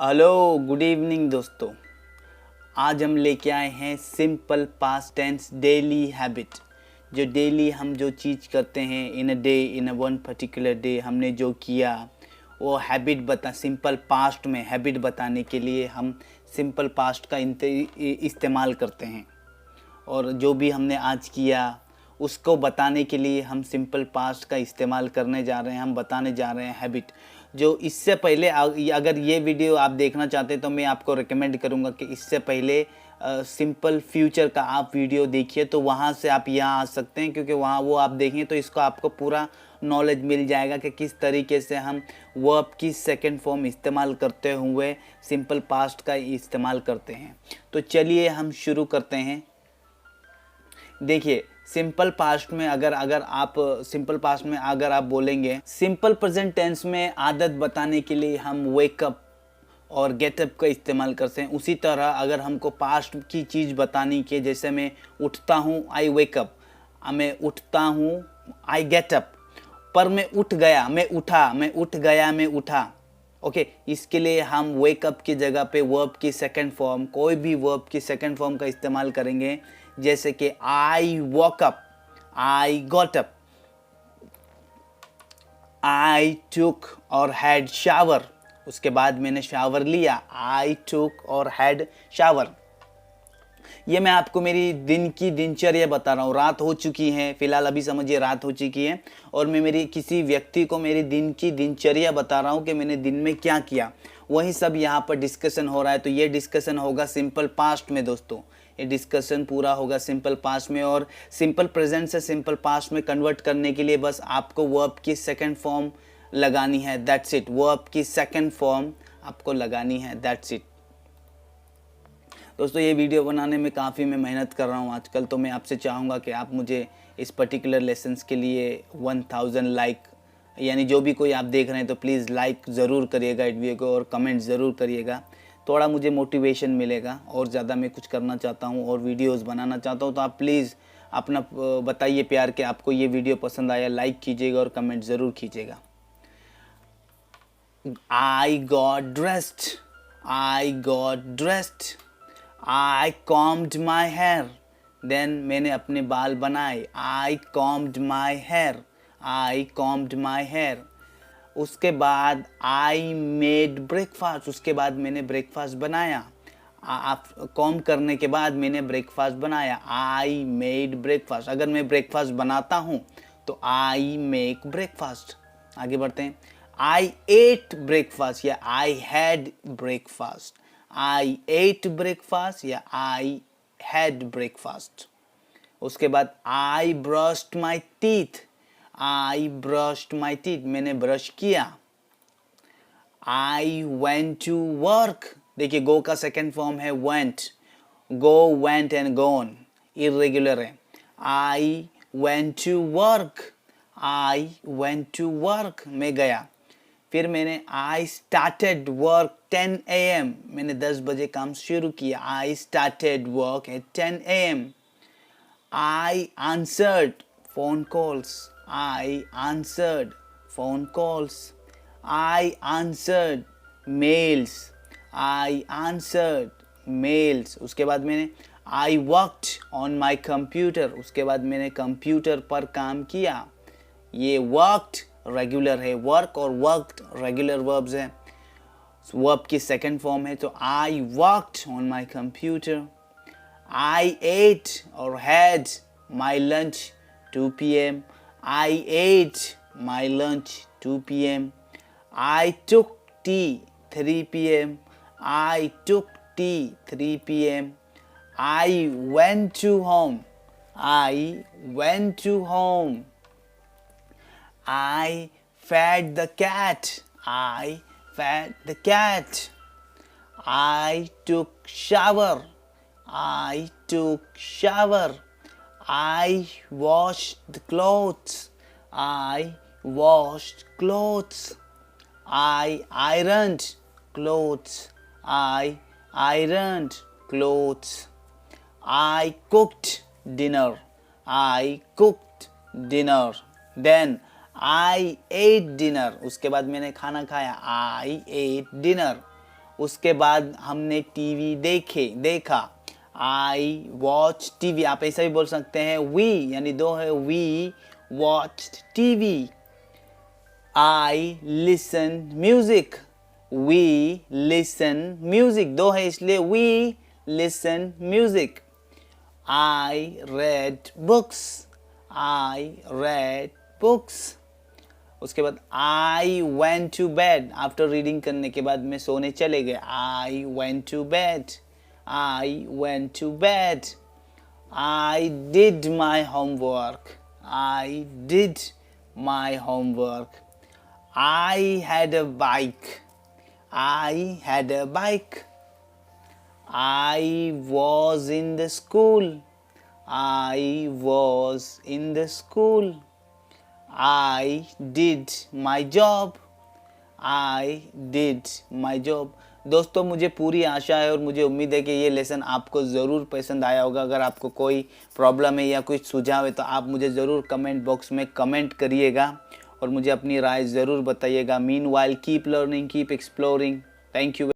Hello good evening दोस्तों। आज हम लेके आए हैं simple past tense daily habit. जो डेली हम जो चीज़ करते हैं in a day, in a one particular day, हमने जो किया वो हैबिट सिंपल पास्ट में हैबिट बताने के लिए हम सिंपल पास्ट का इस्तेमाल करते हैं। और जो भी हमने आज किया उसको बताने के लिए हम सिंपल पास्ट का इस्तेमाल करने जा रहे हैं। हम बताने जा रहे हैं हैबिट। जो इससे पहले अगर ये वीडियो आप देखना चाहते हैं तो मैं आपको रिकमेंड करूँगा कि इससे पहले सिंपल फ्यूचर का आप वीडियो देखिए, तो वहाँ से आप यहाँ आ सकते हैं, क्योंकि वहाँ वो आप देखें तो इसको आपको पूरा नॉलेज मिल जाएगा कि किस तरीके से हम वर्ब की सेकंड फॉर्म इस्तेमाल करते हुए सिंपल पास्ट का इस्तेमाल करते हैं। तो चलिए हम शुरू करते हैं। देखिए, सिंपल पास्ट में अगर आप बोलेंगे, सिंपल प्रेजेंट टेंस में आदत बताने के लिए हम वेकअप और गेटअप का इस्तेमाल करते हैं। उसी तरह अगर हमको पास्ट की चीज़ बतानी के, जैसे मैं उठता हूँ आई वेकअप, मैं उठता हूँ आई गेटअप, पर मैं उठ गया, मैं उठा, मैं उठ गया, मैं उठा। ओके, इसके लिए हम वेकअप की जगह पे वर्ब की सेकंड फॉर्म, कोई भी वर्ब की सेकंड फॉर्म का इस्तेमाल करेंगे। जैसे कि I walk up, I got up, I took और हैड शावर, उसके बाद मैंने शावर लिया, आई टुक और हैड शावर। ये मैं आपको मेरी दिन की दिनचर्या बता रहा हूँ। रात हो चुकी है, फिलहाल अभी समझिए रात हो चुकी है, और मैं मेरी किसी व्यक्ति को मेरी दिन की दिनचर्या बता रहा हूँ कि मैंने दिन में क्या किया। वही सब यहाँ पर डिस्कशन हो रहा है। तो ये डिस्कशन होगा सिंपल पास्ट में दोस्तों। ये डिस्कशन पूरा होगा सिंपल पास्ट में, और सिंपल प्रेजेंट से सिंपल पास्ट में कन्वर्ट करने के लिए बस आपको वर्ब की सेकंड फॉर्म लगानी है, दैट्स इट। वर्ब की सेकंड फॉर्म आपको लगानी है, दैट्स इट। दोस्तों, ये वीडियो बनाने में काफ़ी मैं मेहनत कर रहा हूँ आजकल, तो मैं आपसे चाहूँगा कि आप मुझे इस पर्टिकुलर लेसन्स के लिए 1000 लाइक, यानी जो भी कोई आप देख रहे हैं तो प्लीज़ लाइक ज़रूर करिएगा इस वीडियो को, और कमेंट ज़रूर करिएगा। थोड़ा मुझे मोटिवेशन मिलेगा, और ज़्यादा मैं कुछ करना चाहता हूँ और वीडियोज़ बनाना चाहता हूँ। तो आप प्लीज़ अपना बताइए प्यार कि आपको ये वीडियो पसंद आया, लाइक कीजिएगा और कमेंट ज़रूर कीजिएगा। I got dressed, I got dressed, I combed my hair, then मैंने अपने बाल बनाए, I combed my hair, I combed my hair। उसके बाद I made breakfast, उसके बाद मैंने ब्रेकफास्ट बनाया। आप कॉम करने के बाद मैंने ब्रेकफास्ट बनाया, I made breakfast। अगर मैं ब्रेकफास्ट बनाता हूँ तो I make breakfast। आगे बढ़ते हैं। I ate breakfast या I had breakfast, I ate breakfast या I had breakfast। उसके बाद I brushed my teeth, I brushed my teeth, मैंने ब्रश किया। I went to work, देखिए go का सेकेंड फॉर्म है went, go, went and gone, irregular है। I went to work, I went to work, मैं गया। फिर मैंने I started work 10 AM, मैंने 10 बजे काम शुरू किया। I started work at 10 AM। I answered phone calls, I answered phone calls। I answered mails, I answered mails। उसके बाद मैंने I worked on my computer, उसके बाद मैंने कंप्यूटर पर काम किया। ये worked रेगुलर है, वर्क और वर्कड रेगुलर वर्ब्स है, वर्ब की सेकंड फॉर्म है। तो I worked on my computer, I ate और had my lunch 2 PM, I ate my lunch 2 PM। I took tea 3 PM, I took tea 3 PM। I went to home, I went to home. I fed the cat, I fed the cat। I took shower, I took shower। I washed the clothes, I washed clothes। I ironed clothes, I ironed clothes। I cooked dinner, I cooked dinner। Then I ate dinner, उसके बाद मैंने खाना खाया, I ate dinner। उसके बाद हमने TV देखा। I watch TV, आप ऐसा भी बोल सकते हैं वी, यानी दो है, we watched TV. I listen music, we listen music, दो है इसलिए we listen music. I read books, I read books. उसके बाद I went to bed, after reading करने के बाद मैं सोने चले गए। I went to bed, I went to bed. I did my homework, I did my homework. I had a bike, I had a bike. I was in the school, I was in the school. I did my job, I did my job। दोस्तों मुझे पूरी आशा है और मुझे उम्मीद है कि ये लेसन आपको ज़रूर पसंद आया होगा। अगर आपको कोई प्रॉब्लम है या कुछ सुझाव है तो आप मुझे ज़रूर कमेंट बॉक्स में कमेंट करिएगा और मुझे अपनी राय ज़रूर बताइएगा। Meanwhile keep learning, keep exploring. Thank you.